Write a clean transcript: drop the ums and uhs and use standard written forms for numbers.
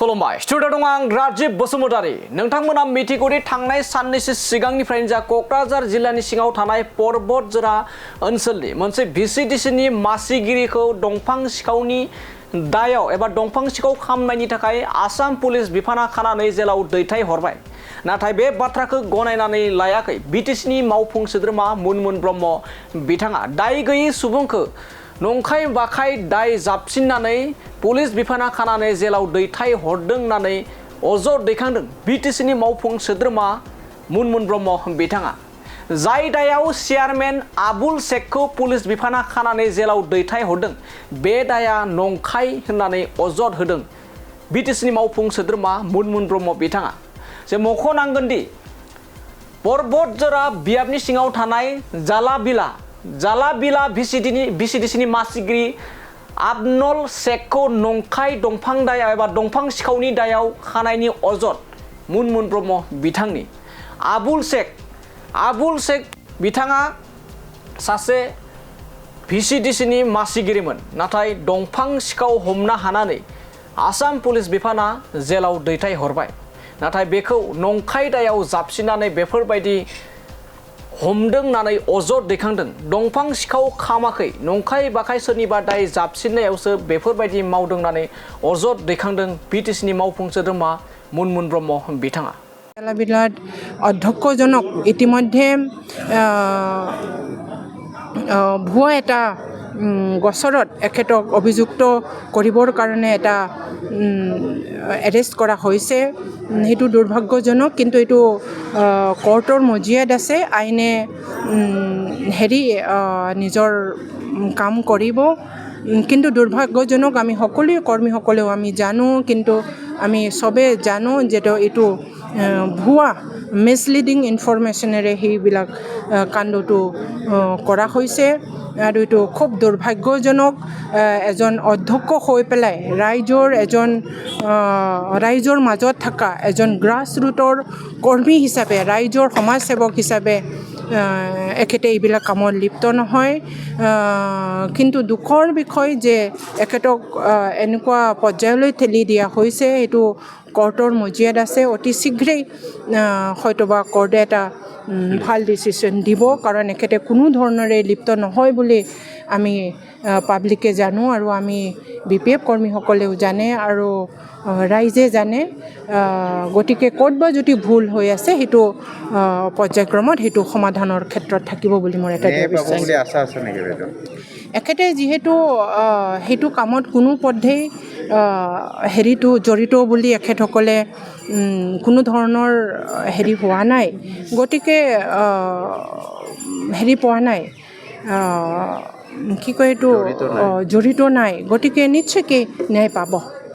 खुलुमबाय स्टुडिअ दं आं राजिब बसुमतारी नोंथांमोना मिथिगौदि थांनाय साननैसो सिगांनिफ्रायनो जा क'क्राझार जिल्लानि सिङाव थानाय पर्बतजरा ओनसोलनि मोनसे भिसिडिसिनि मासिगिरिखौ दंफां सिखावनि दायाव एबा दंफां सिखाव खामनायनि थाखाय आसाम पुलिस बिफाना खानानै जेलाव दैथायहरबाय। नाथाय बे बाथ्राखौ गनायनानै लायाखै बिटिसिनि मावफुं सोद्रोमा मुनमुन ब्रह्म बिथाङा दाय गैयै सुबुंखौ नंखाय बाखाय दाय जाबसिननानै पुलिस बिफाना खानानै जेलाव दैथायहरदों होननानै अजद दैखांदों बिटिसिनि मावफुं सोद्रोमा मुनमुन ब्रह्म बिथाङा। जाय दायाव चेयारमेन आबुल शेखखौ पुलिस बिफाना खानानै जेलाव दैथायहरदों बे दाया नंखाय होननानै अजद होदों बिटिसिनि मावफुं सोद्रोमा मुनमुन ब्रह्म बिथाङा। जे मख'नांगोनदि पर्बतजरा बियाबनि सिङाव थानाय जाला बिला भिसिडिसिनि मासिगिरि आबनल शेखखौ नंखाय दंफां दाया एबा दंफां सिखावनि दायाव खानायनि अजद मुनमुन ब्रह्म बिथांनि। आबुल शेख बिथाङा सासे भिसिडिसिनि मासिगिरिमोन, नाथाय दंफां सिखाव हमना हानानै आसाम पुलिस बिफाना जेलाव दैथायहरबाय। नाथाय बेखौ नंखाय दायाव जाबसिननानै बेफोरबायदि हमदों होननानै अजद दैखांदों। दंफां सिखाव खामाखै, नंखाय बाखाय सोरनिबा दाय जाबसिननायावसो बेफोरबायदि मावदों होननानै अजद दैखांदों बिटिसिनि मावफुं सोद्रोमा मुनमुन ब्रह्म बिथाङा। বিরাট অধ্যক্ষজনক ইতিমধ্যে ভুয়া এটা গোচৰত এখেতক অভিযুক্ত কৰিবৰ কাৰণে এটা এৰেষ্ট কৰা হৈছে। সেইটো দুৰ্ভাগ্যজনক, কিন্তু এইটো কোৰ্টৰ মজিয়াত আছে। আইনে নিজৰ কাম কৰিব, কিন্তু দুৰ্ভাগ্যজনক। আমি সকলোৱে কৰ্মীসকলেও আমি জানো, কিন্তু আমি চবে জানো যে এইটো ভুৱা মিছলিডিং ইনফৰমেশ্যনেৰে সেইবিলাক কাণ্ডটো কৰা হৈছে। আৰু এইটো খুব দুৰ্ভাগ্যজনক। এজন অধ্যক্ষ হৈ পেলাই ৰাইজৰ মাজত থকা এজন গ্ৰাছৰুটৰ কৰ্মী হিচাপে, ৰাইজৰ সমাজসেৱক হিচাপে এখেতে এইবিলাক কামত লিপ্ত নহয়। কিন্তু দুখৰ বিষয় যে এখেতক এনেকুৱা পৰ্যায়লৈ ঠেলি দিয়া হৈছে। এইটো কোৰ্টৰ মজিয়াত আছে। অতি শীঘ্ৰেই হয়তোবা কোৰ্টে এটা ভাল ডিচিশ্যন দিব, কাৰণ এখেতে কোনো ধৰণৰে লিপ্ত নহয় বুলি আমি পাব্লিকে জানো, আৰু আমি BPF কৰ্মীসকলেও জানে, আৰু ৰাইজে জানে। গতিকে ক'তবা যদি ভুল হৈ আছে সেইটো পৰ্যায়ক্ৰমত সেইটো সমাধানৰ ক্ষেত্ৰত থাকিব বুলি মোৰ এটা বিশ্বাস। এখেতে যিহেতু সেইটো কামত কোনো পধ্যেই জড়িত বুলি এখেতসকলে কোনো ধৰণৰ হোৱা নাই, গতিকে পোৱা নাই, কি কয় এইটো জড়িত নাই, গতিকে নিশ্চয়কৈ ন্যায় পাব।